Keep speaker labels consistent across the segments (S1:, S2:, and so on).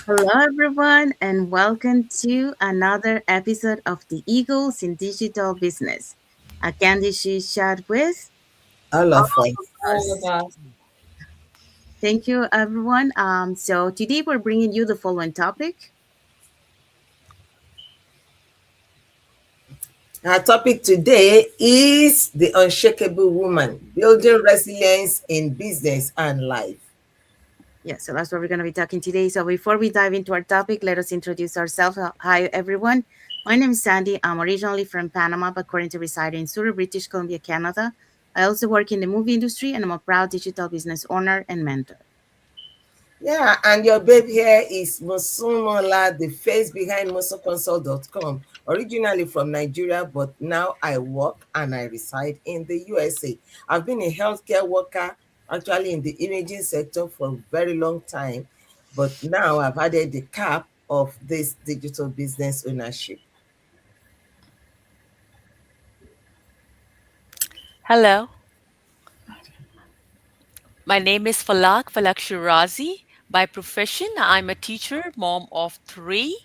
S1: Hello, everyone, and welcome to another episode of the Eagles in Digital Business, a Candid chat with.
S2: All of
S3: All of
S2: us.
S3: us.
S1: Thank you, everyone. So today we're bringing you the following topic.
S2: Our topic today is the unshakable woman, building resilience in business and life.
S1: Yeah, so that's what we're going to be talking today. So before we dive into our topic, let us introduce ourselves. Hi, everyone. My name is Sandy. I'm originally from Panama, but currently reside in Surrey, British Columbia, Canada. I also work in the movie industry, and I'm a proud digital business owner and mentor.
S2: Yeah, and your babe here is Mosumola, the face behind mosoconsult.com, originally from Nigeria, but now I work and I reside in the USA. I've been a healthcare worker, actually in the imaging sector for a very long time, but now I've added the cap of this digital business ownership.
S3: Hello, my name is Falak Shirazi. By profession, I'm a teacher, mom of three,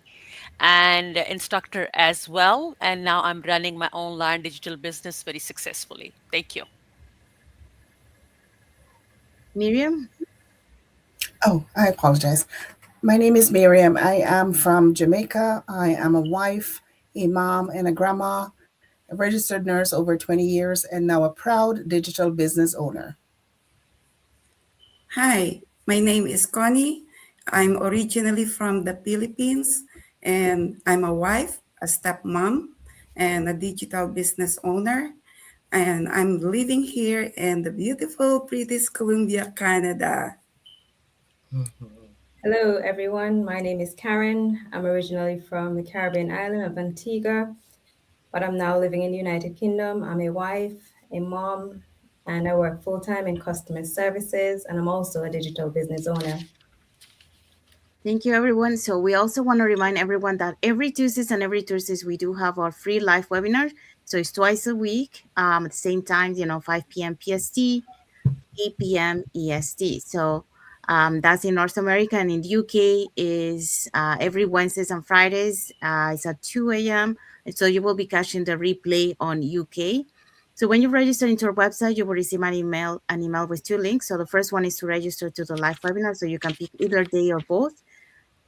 S3: and instructor as well. And now I'm running my online digital business very successfully. Thank you.
S1: Miriam?
S4: Oh, I apologize. My name is Miriam. I am from Jamaica. I am a wife, a mom, and a grandma, a registered nurse over 20 years, and now a proud digital business owner.
S5: Hi, my name is Connie. I'm originally from the Philippines and I'm a wife, a stepmom, and a digital business owner. And I'm living here in the beautiful British Columbia, Canada.
S2: Mhm.
S3: Hello, everyone. My name is Karen. I'm originally from the Caribbean island of Antigua, but I'm now living in the United Kingdom. I'm a wife, a mom, and I work full time in customer services, and I'm also a digital business owner.
S1: Thank you, everyone. So we also want to remind everyone that every Tuesdays and every Thursdays we do have our free live webinar. So it's twice a week, at the same time, 5 p.m. PST, 8 p.m. EST. So that's in North America, and in the UK is every Wednesdays and Fridays. It's at 2 a.m. And so you will be catching the replay on UK. So when you register into our website, you will receive an email with two links. So the first one is to register to the live webinar, so you can pick either day or both.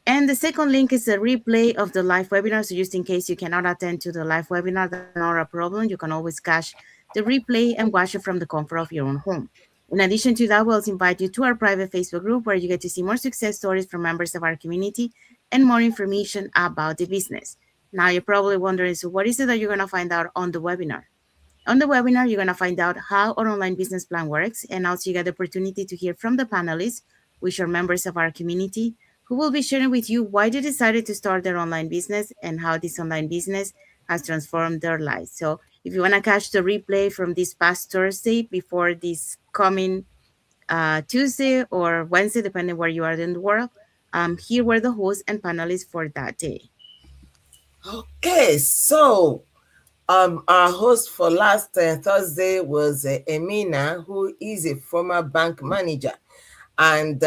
S1: And the second link is a replay of the live webinar. So just in case you cannot attend to the live webinar, that's not a problem. You can always cache the replay and watch it from the comfort of your own home. In addition to that, we'll invite you to our private Facebook group where you get to see more success stories from members of our community and more information about the business. Now you're probably wondering, so what is it that you're going to find out on the webinar? On the webinar, you're going to find out how our online business plan works, and also you get the opportunity to hear from the panelists, which are members of our community, who will be sharing with you why they decided to start their online business and how this online business has transformed their lives. So, if you want to catch the replay from this past Thursday before this coming Tuesday or Wednesday, depending where you are in the world, here were the hosts and panelists for that day.
S2: Okay, so our host for last Thursday was Emina, who is a former bank manager. And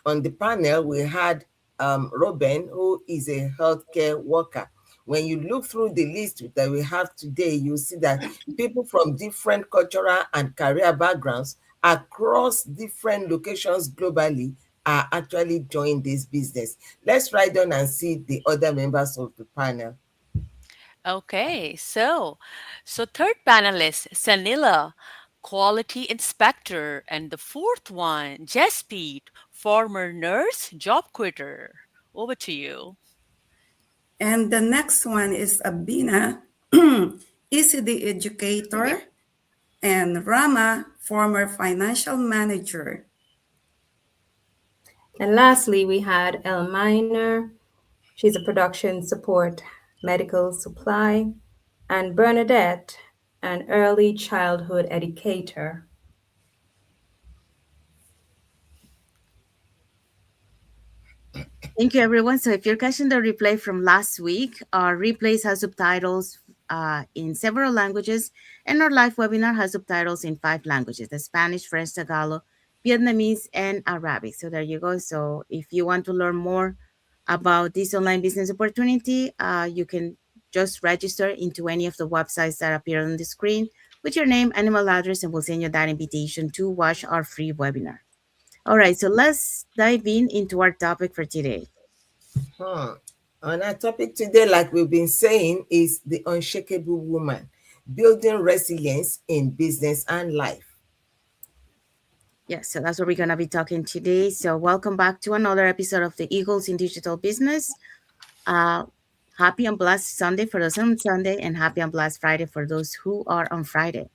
S2: on the panel, we had Robin, who is a healthcare worker. When you look through the list that we have today, you see that people from different cultural and career backgrounds across different locations globally are actually joining this business. Let's write down and see the other members of the panel.
S3: Okay, so third panelist, Sanila, quality inspector, and the fourth one, Jaspeed, former nurse, job quitter. Over to you.
S5: And the next one is Abina, ECD educator, and Rama, former financial manager.
S3: And lastly, we had El Miner. She's a production support medical supply. And Bernadette, an early childhood educator.
S1: Thank you, everyone. So if you're catching the replay from last week, our replays have subtitles in several languages, and our live webinar has subtitles in 5 languages: the Spanish, French, Tagalog, Vietnamese, and Arabic. So there you go. So if you want to learn more about this online business opportunity, you can just register into any of the websites that appear on the screen with your name and email address, and we'll send you that invitation to watch our free webinar. All right, so let's dive into our topic for today.
S2: Hmm. On our topic today, like we've been saying, is the unshakable woman, building resilience in business and life.
S1: Yes, so that's what we're going to be talking today. So, welcome back to another episode of the Eagles in Digital Business. Uh, Happy and blessed Sunday for those on Sunday, and happy and blessed Friday for those who are on Friday.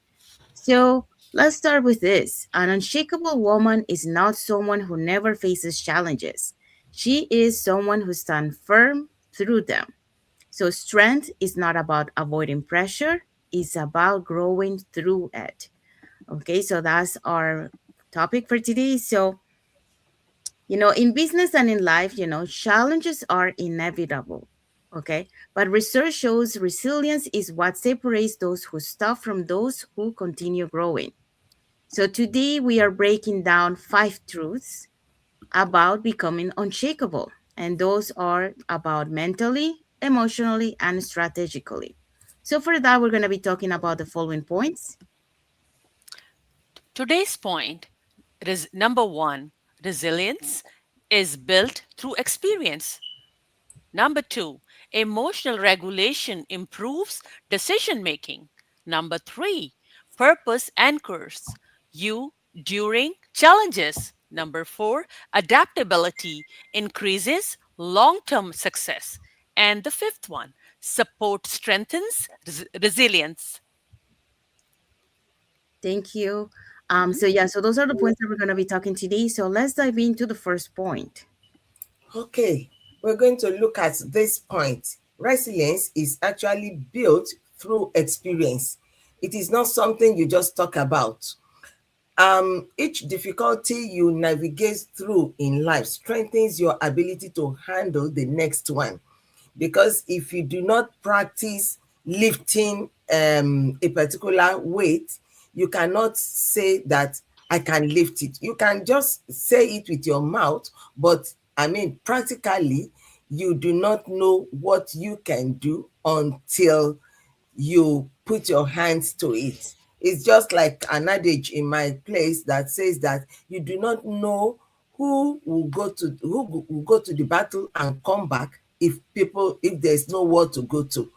S1: So, let's start with this. An unshakable woman is not someone who never faces challenges, she is someone who stands firm through them. So, strength is not about avoiding pressure, it's about growing through it. Okay, so that's our topic for today. So, in business and in life, challenges are inevitable. Okay, but research shows resilience is what separates those who stop from those who continue growing. So, today we are breaking down 5 truths about becoming unshakable, and those are about mentally, emotionally, and strategically. So, for that, we're going to be talking about the following points.
S6: Today's point is number one, resilience is built through experience. Number two, emotional regulation improves decision making. Number three, purpose anchors you during challenges. Number four, adaptability increases long term success. And the fifth one, support strengthens resilience.
S1: Thank you. So those are the points that we're going to be talking today. So let's dive into the first point.
S2: Okay, we're going to look at this point. Resilience is actually built through experience. It is not something you just talk about. Each difficulty you navigate through in life strengthens your ability to handle the next one. Because if you do not practice lifting a particular weight, you cannot say that I can lift it. You can just say it with your mouth, but I mean, practically, you do not know what you can do until you put your hands to it. It's just like an adage in my place that says that you do not know who will go to the battle and come back if there's no war to go to.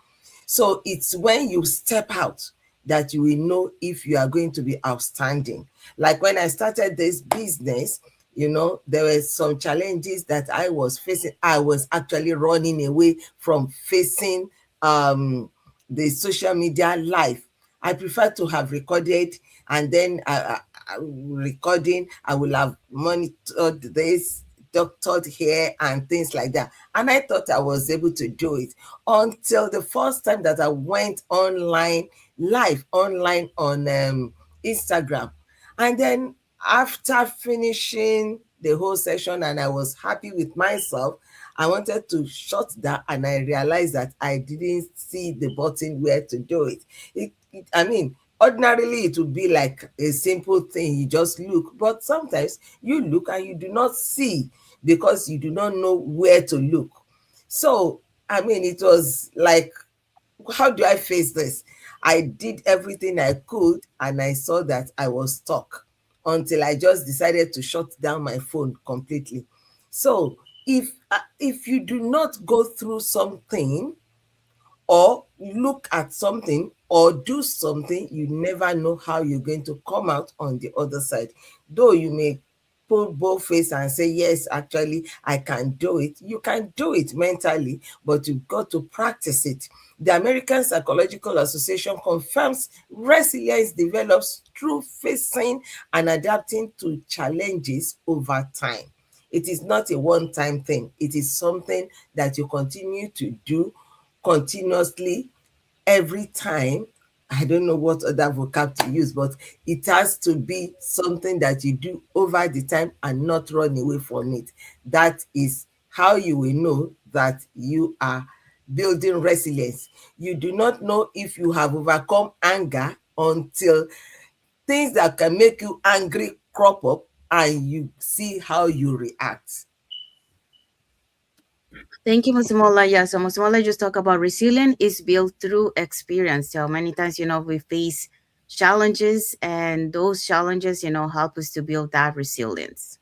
S2: So it's when you step out that you will know if you are going to be outstanding. Like when I started this business, there were some challenges that I was facing. I was actually running away from facing the social media life. I prefer to have recorded, and then recording, I will have monitored this, doctored here, and things like that. And I thought I was able to do it until the first time that I went online, live online on Instagram. And then after finishing the whole session and I was happy with myself, I wanted to shut that and I realized that I didn't see the button where to do it. I mean, ordinarily it would be like a simple thing. You just look, but sometimes you look and you do not see because you do not know where to look. So, I mean, it was like, how do I face this? I did everything I could and I saw that I was stuck until I just decided to shut down my phone completely. So if you do not go through something or look at something or do something, you never know how you're going to come out on the other side. Though you may pull both face and say, yes, actually, I can do it. You can do it mentally, but you've got to practice it. The American Psychological Association confirms resilience develops through facing and adapting to challenges over time. It is not a one-time thing. It is something that you continue to do continuously every time. I don't know what other vocab to use, but it has to be something that you do over the time and not run away from it. That is how you will know that you are building resilience. You do not know if you have overcome anger until things that can make you angry crop up and you see how you react.
S1: Thank you, Musimola. Yeah, so Musimola just talk about resilience is built through experience. So many times, we face challenges, and those challenges, help us to build that resilience.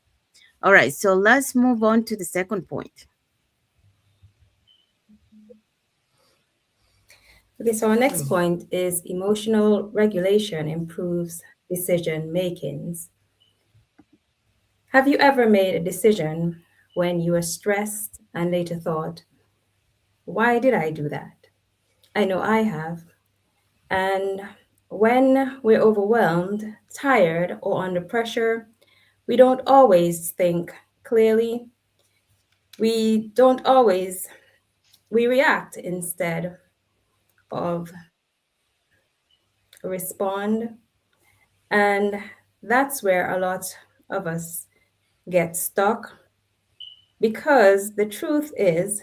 S1: All right, so let's move on to the second point.
S3: Okay, so our next point is emotional regulation improves decision makings. Have you ever made a decision when you were stressed and later thought, why did I do that? I know I have. And when we're overwhelmed, tired, or under pressure, we don't always think clearly. We don't always, we react instead of respond. And that's where a lot of us get stuck because the truth is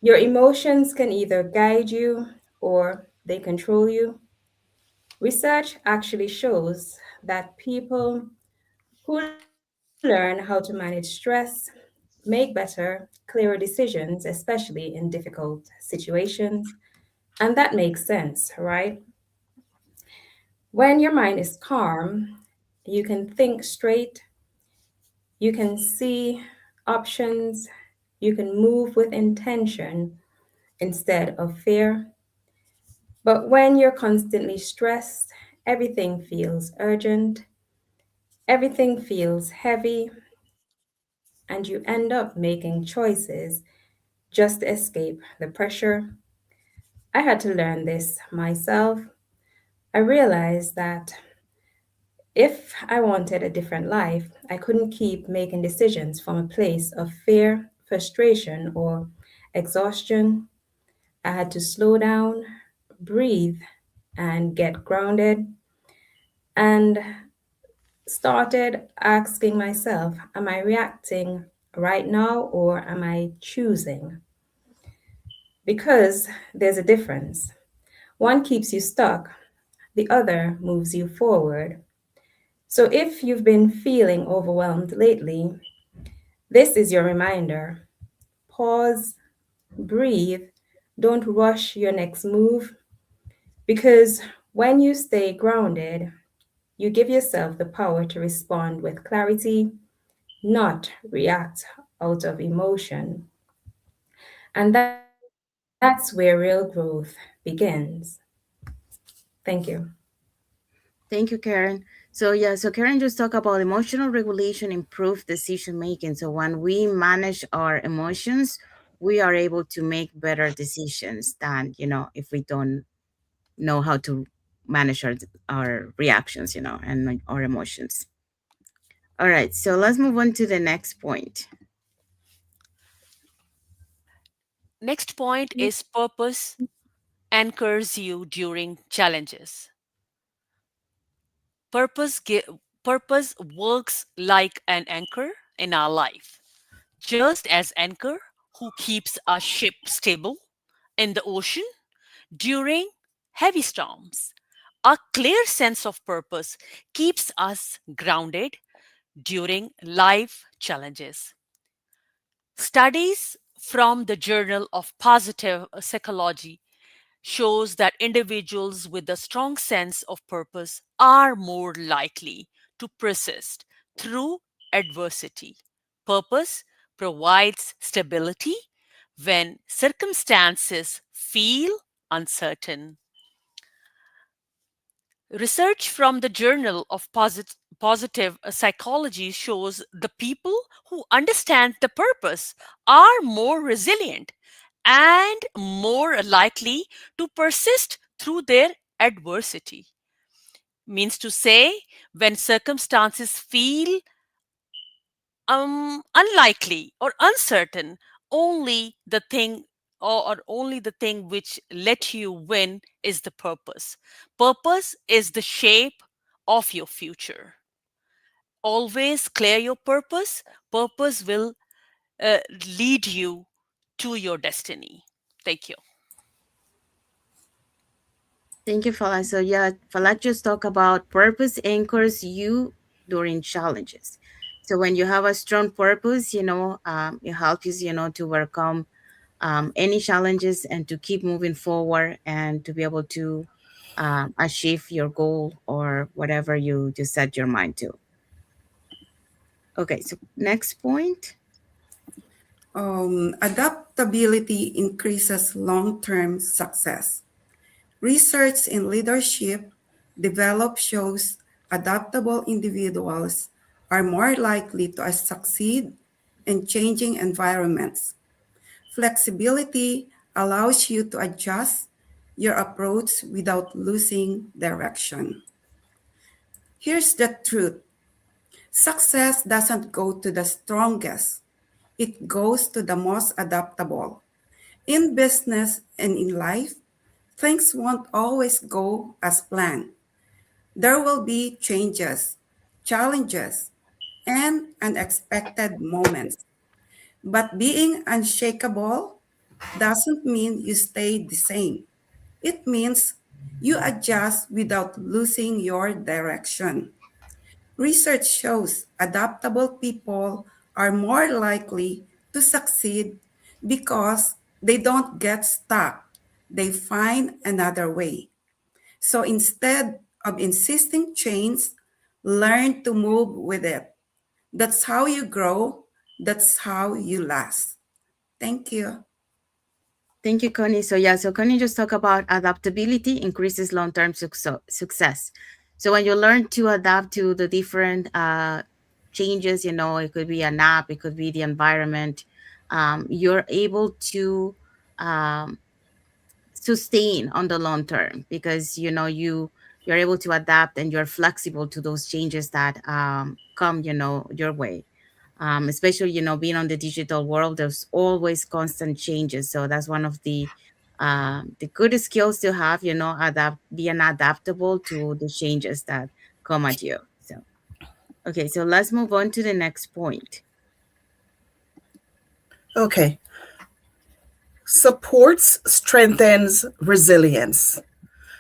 S3: your emotions can either guide you or they control you. Research actually shows that people who learn how to manage stress make better, clearer decisions, especially in difficult situations. And that makes sense, right? When your mind is calm, you can think straight, you can see options, you can move with intention instead of fear. But when you're constantly stressed, everything feels urgent, everything feels heavy, and you end up making choices just to escape the pressure. I had to learn this myself. I realized that if I wanted a different life, I couldn't keep making decisions from a place of fear, frustration, or exhaustion. I had to slow down, breathe, and get grounded, and started asking myself, am I reacting right now or am I choosing? Because there's a difference. One keeps you stuck, the other moves you forward. So if you've been feeling overwhelmed lately, this is your reminder. Pause, breathe, don't rush your next move because when you stay grounded, you give yourself the power to respond with clarity, not react out of emotion. And that's where real growth begins. Thank you.
S1: Thank you, Karen. So yeah, so Karen just talked about emotional regulation improve decision making. So when we manage our emotions, we are able to make better decisions than, if we don't know how to manage our reactions, and like, our emotions. All right, so let's move on to the next point.
S6: Next point is purpose anchors you during challenges. Purpose, purpose works like an anchor in our life. Just as anchor who keeps a ship stable in the ocean during heavy storms. A clear sense of purpose keeps us grounded during life challenges. Studies from the Journal of Positive Psychology shows that individuals with a strong sense of purpose are more likely to persist through adversity. Purpose provides stability when circumstances feel uncertain. Research from the Journal of Positive Psychology shows the people who understand the purpose are more resilient and more likely to persist through their adversity. Means to say, when circumstances feel unlikely or uncertain, only the thing or only the thing which let you win is the purpose. Purpose is the shape of your future. Always clear your purpose. Purpose will uh, lead you to your destiny. Thank you.
S1: Thank you, Fala. So yeah, Fala just talk about purpose anchors you during challenges. So when you have a strong purpose, it helps you, to overcome any challenges and to keep moving forward and to be able to achieve your goal or whatever you just set your mind to. Okay, so next point.
S5: Adaptability increases long term success. Research in leadership develop shows adaptable individuals are more likely to succeed in changing environments. Flexibility allows you to adjust your approach without losing direction. Here's the truth: success doesn't go to the strongest, it goes to the most adaptable. In business and in life, things won't always go as planned. There will be changes, challenges, and unexpected moments. But being unshakable doesn't mean you stay the same. It means you adjust without losing your direction. Research shows adaptable people are more likely to succeed because they don't get stuck. They find another way. So instead of insisting change, learn to move with it. That's how you grow. That's how you last. Thank you.
S1: Thank you, Connie. So yeah, so Connie just talked about adaptability increases long-term success. So when you learn to adapt to the different changes, it could be an app, it could be the environment, you're able to um, sustain on the long term because you're able to adapt and you're flexible to those changes that come your way, especially being on the digital world. There's always constant changes, so that's one of the good skills to have, adapt being adaptable to the changes that come at you. So okay, so let's move on to the next point.
S4: Okay. Supports strengthens resilience.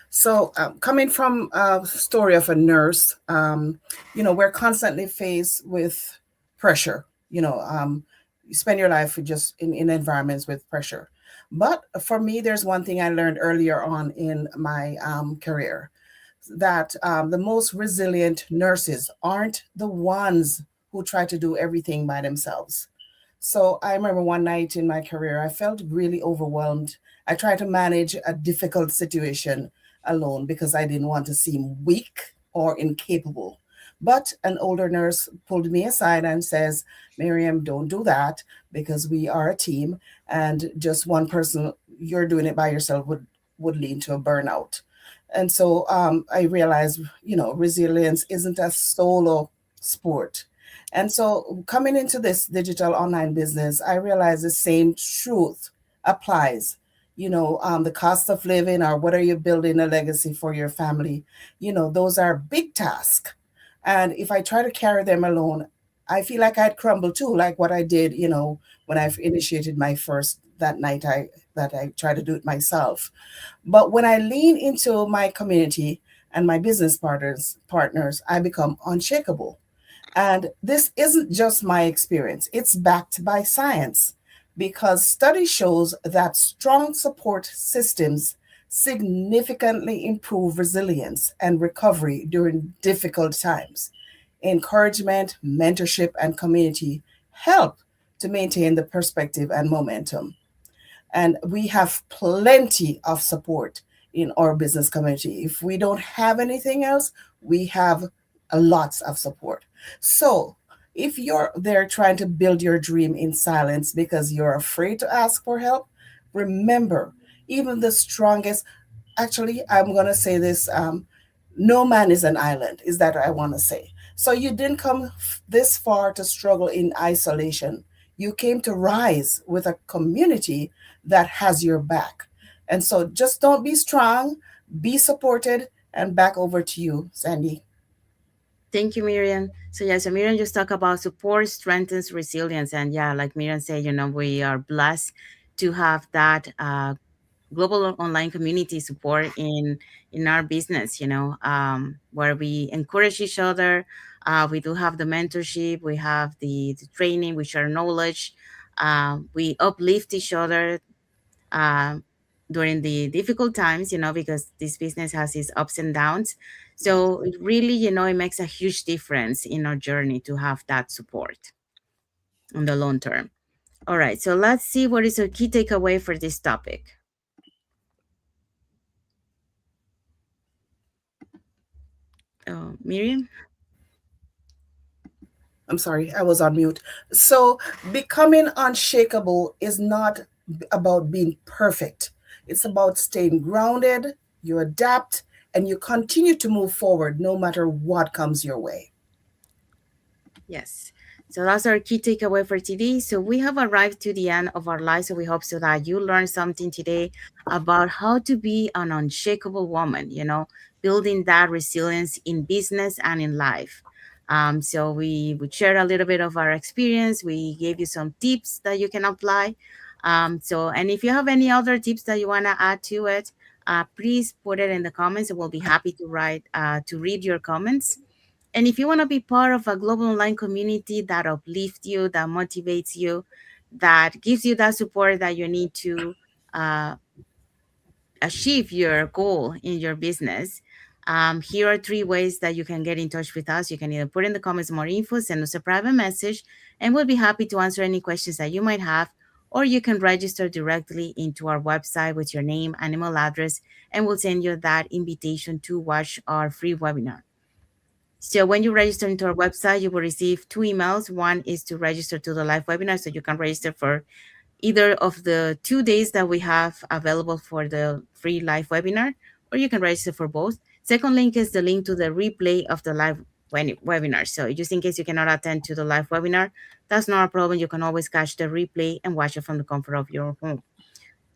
S4: So, coming from a story of a nurse, we're constantly faced with pressure. You spend your life just in environments with pressure. But for me, there's one thing I learned earlier on in my career, that the most resilient nurses aren't the ones who try to do everything by themselves. So I remember one night in my career, I felt really overwhelmed. I tried to manage a difficult situation alone because I didn't want to seem weak or incapable. But an older nurse pulled me aside and says, Miriam, don't do that because we are a team, and just one person, you're doing it by yourself, would lead to a burnout. And so I realized, resilience isn't a solo sport. And so coming into this digital online business, I realized the same truth applies. The cost of living, or what are you building a legacy for your family? Those are big tasks. And if I try to carry them alone, I feel like I'd crumble too, like what I did, when I initiated my first that night I tried to do it myself. But when I lean into my community and my business partners, I become unshakable. And this isn't just my experience, it's backed by science, because study shows that strong support systems significantly improve resilience and recovery during difficult times. Encouragement, mentorship, and community help to maintain the perspective and momentum. And we have plenty of support in our business community. If we don't have anything else, we have lots of support. So if you're there trying to build your dream in silence because you're afraid to ask for help, remember, even the strongest, actually, I'm going to say this, no man is an island, is that I want to say. So you didn't come this far to struggle in isolation. You came to rise with a community that has your back. And so just don't be strong, be supported, and back over to you, Sandy.
S1: Thank you, Miriam. So yeah, so Miriam just talked about support strengthens resilience, and yeah, like Miriam said, we are blessed to have that global online community support in our business, where we encourage each other, We do have the mentorship, we have the training, we share knowledge, we uplift each other uh, during the difficult times, because this business has its ups and downs. So it really, it makes a huge difference in our journey to have that support on the long term. All right, so let's see what is our key takeaway for this topic. Miriam?
S4: I'm sorry, I was on mute. So, becoming unshakable is not about being perfect, it's about staying grounded, you adapt, and you continue to move forward no matter what comes your way.
S1: Yes. So that's our key takeaway for today. So we have arrived to the end of our life. So we hope so that you learned something today about how to be an unshakable woman, building that resilience in business and in life. So we would share a little bit of our experience. We gave you some tips that you can apply. And if you have any other tips that you want to add to it, please put it in the comments, and we'll be happy to read your comments. And if you want to be part of a global online community that uplifts you, that motivates you, that gives you that support that you need to uh, achieve your goal in your business, here are three ways that you can get in touch with us. You can either put in the comments more info, send us a private message, and we'll be happy to answer any questions that you might have. Or you can register directly into our website with your name and email address, and we'll send you that invitation to watch our free webinar. So when you register into our website, you will receive two emails. One is to register to the live webinar, so you can register for either of the 2 days that we have available for the free live webinar, or you can register for both. Second link is the link to the replay of the live webinar. So just in case you cannot attend to the live webinar, that's not a problem. You can always catch the replay and watch it from the comfort of your home.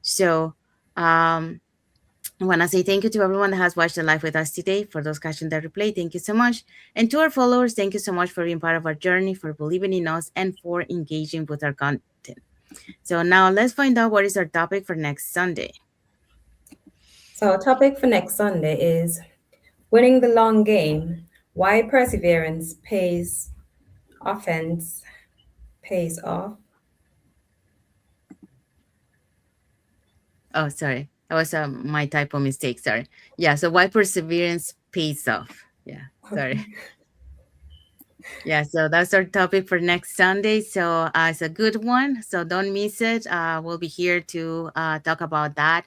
S1: So I want to say thank you to everyone that has watched the live with us today. For those catching the replay, thank you so much. And to our followers, thank you so much for being part of our journey, for believing in us, and for engaging with our content. So now let's find out what is our topic for next Sunday.
S3: So our topic for next Sunday is winning the long game. Why perseverance pays offense pays off.
S1: Oh, sorry. That was my typo mistake. Sorry. Yeah. So why perseverance pays off. Yeah. Sorry.
S3: Okay.
S1: Yeah, so that's our topic for next Sunday. So it's a good one. So don't miss it. We'll be here to talk about that.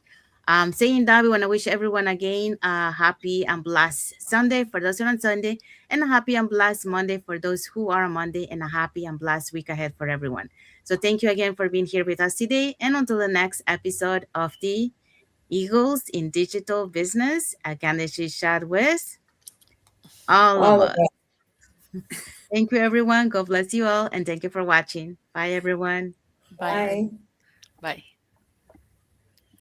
S1: Saying that, we want to wish everyone again a happy and blessed Sunday for those who are on Sunday, and a happy and blessed Monday for those who are on Monday, and a happy and blessed week ahead for everyone. So thank you again for being here with us today. And until the next episode of the Eagles in Digital Business, I can chat with all of
S3: All of
S1: us.
S3: it.
S1: Thank you, everyone. God bless you all. And thank you for watching. Bye, everyone.
S6: Bye.
S3: Bye.
S6: Bye.